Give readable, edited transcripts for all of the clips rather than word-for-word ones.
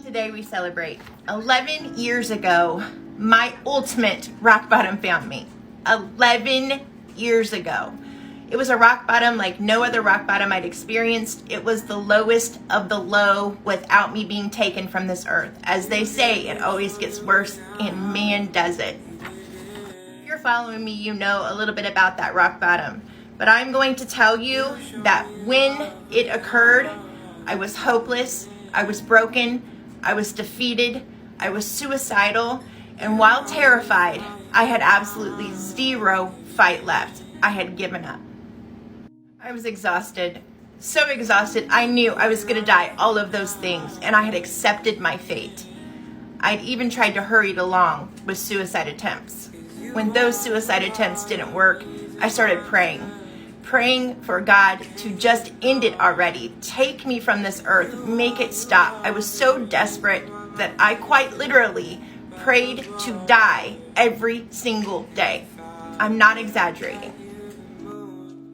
Today we celebrate 11 years ago, my ultimate rock bottom found me. 11 years ago. It was a rock bottom like no other rock bottom I'd experienced. It was the lowest of the low without me being taken from this earth. As they say, it always gets worse, and man does it. If you're following me, you know a little bit about that rock bottom. But I'm going to tell you that when it occurred, I was hopeless, I was broken, I was defeated, I was suicidal, and while terrified, I had absolutely zero fight left. I had given up. I was exhausted, so exhausted. I knew I was going to die, all of those things, and I had accepted my fate. I'd even tried to hurry it along with suicide attempts. When those suicide attempts didn't work, I started praying for God to just end it already. Take me from this earth, make it stop. I was so desperate that I quite literally prayed to die every single day. I'm not exaggerating.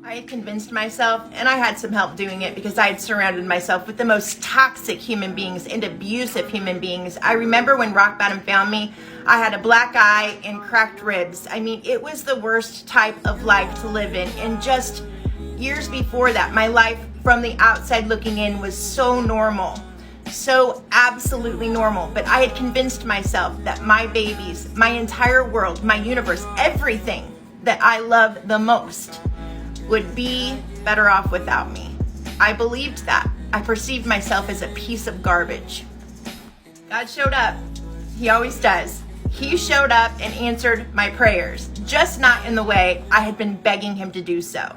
I had convinced myself, and I had some help doing it because I had surrounded myself with the most toxic human beings and abusive human beings. I remember when rock bottom found me, I had a black eye and cracked ribs. I mean, it was the worst type of life to live in. And just years before that, my life from the outside looking in was so normal, so absolutely normal. But I had convinced myself that my babies, my entire world, my universe, everything that I love the most would be better off without me. I believed that. I perceived myself as a piece of garbage. God showed up. He always does. He showed up and answered my prayers, just not in the way I had been begging him to do so.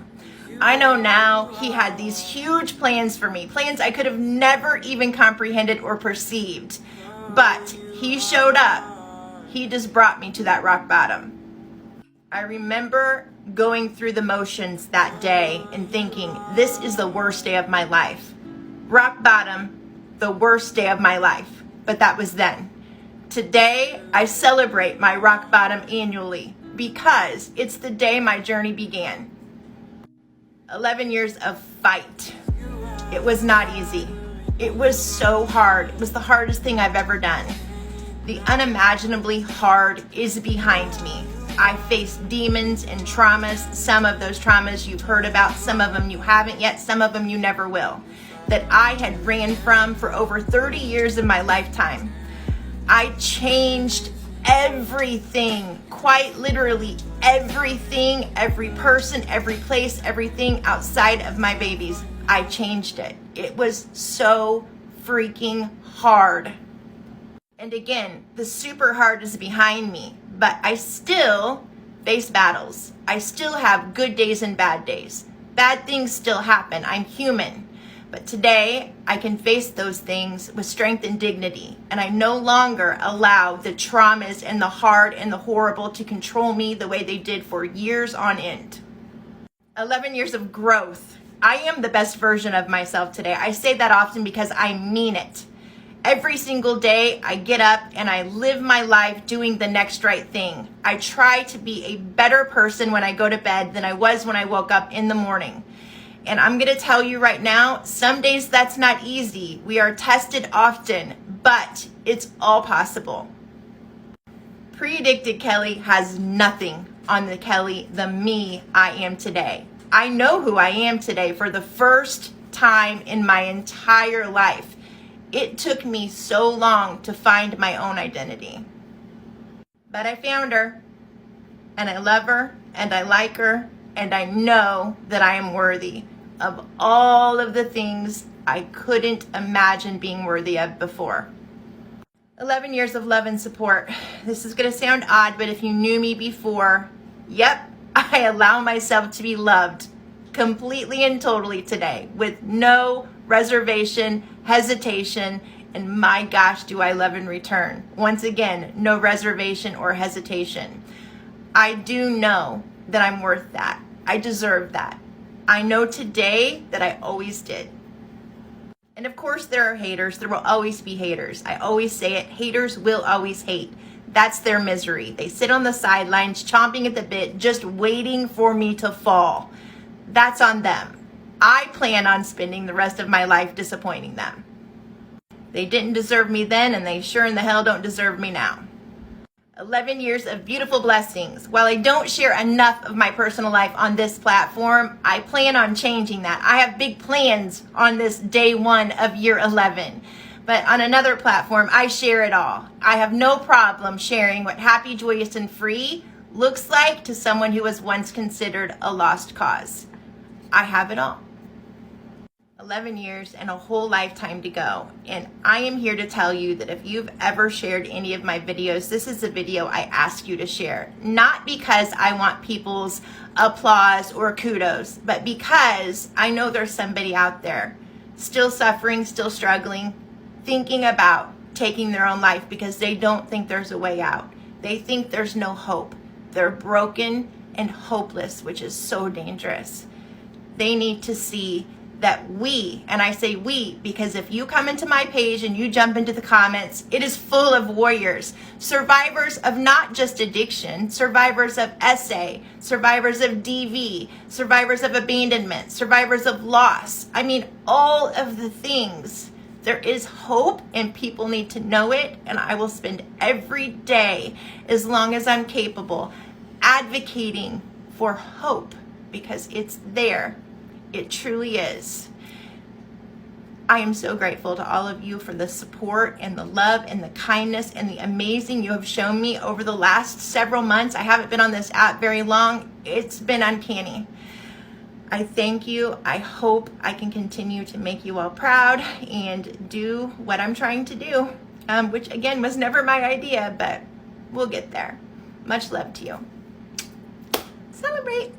I know now he had these huge plans for me, plans I could have never even comprehended or perceived. But he showed up. He just brought me to that rock bottom. I remember going through the motions that day and thinking, this is the worst day of my life. Rock bottom, the worst day of my life. But that was then. Today, I celebrate my rock bottom annually because it's the day my journey began. 11 years of fight. It was not easy. It was so hard. It was the hardest thing I've ever done. The unimaginably hard is behind me. I faced demons and traumas. Some of those traumas you've heard about, some of them you haven't yet, some of them you never will, that I had ran from for over 30 years of my lifetime. I changed everything, quite literally everything, every person, every place, everything outside of my babies. I changed it. It was so freaking hard. And again, the super hard is behind me, but I still face battles. I still have good days and bad days. Bad things still happen. I'm human. But today, I can face those things with strength and dignity, and I no longer allow the traumas and the hard and the horrible to control me the way they did for years on end. 11 years of growth. I am the best version of myself today. I say that often because I mean it. Every single day, I get up and I live my life doing the next right thing. I try to be a better person when I go to bed than I was when I woke up in the morning. And I'm going to tell you right now, some days that's not easy. We are tested often, but it's all possible. Pre-addicted Kelly has nothing on the Kelly, the me I am today. I know who I am today for the first time in my entire life. It took me so long to find my own identity. But I found her, and I love her, and I like her, and I know that I am worthy of all of the things I couldn't imagine being worthy of before. 11 years of love and support. This is going to sound odd, but if you knew me before, yep, I allow myself to be loved completely and totally today with no reservation, hesitation, and my gosh, do I love in return. Once again, no reservation or hesitation. I do know that I'm worth that. I deserve that. I know today that I always did. And of course there are haters. There will always be haters. I always say it. Haters will always hate. That's their misery. They sit on the sidelines, chomping at the bit, just waiting for me to fall. That's on them. I plan on spending the rest of my life disappointing them. They didn't deserve me then, and they sure in the hell don't deserve me now. 11 years of beautiful blessings. While I don't share enough of my personal life on this platform, I plan on changing that. I have big plans on this day 1 of year 11. But on another platform, I share it all. I have no problem sharing what happy, joyous, and free looks like to someone who was once considered a lost cause. I have it all. 11 years and a whole lifetime to go. And I am here to tell you that if you've ever shared any of my videos, this is a video I ask you to share. Not because I want people's applause or kudos, but because I know there's somebody out there still suffering, still struggling, thinking about taking their own life because they don't think there's a way out. They think there's no hope. They're broken and hopeless, which is so dangerous. They need to see that we, and I say we, because if you come into my page and you jump into the comments, it is full of warriors, survivors of not just addiction, survivors of SA, survivors of DV, survivors of abandonment, survivors of loss. I mean, all of the things. There is hope and people need to know it, and I will spend every day, as long as I'm capable, advocating for hope because it's there. It truly is. I am so grateful to all of you for the support and the love and the kindness and the amazing you have shown me over the last several months. I haven't been on this app very long. It's been uncanny. I thank you. I hope I can continue to make you all proud and do what I'm trying to do, which again was never my idea, but we'll get there. Much love to you. Celebrate.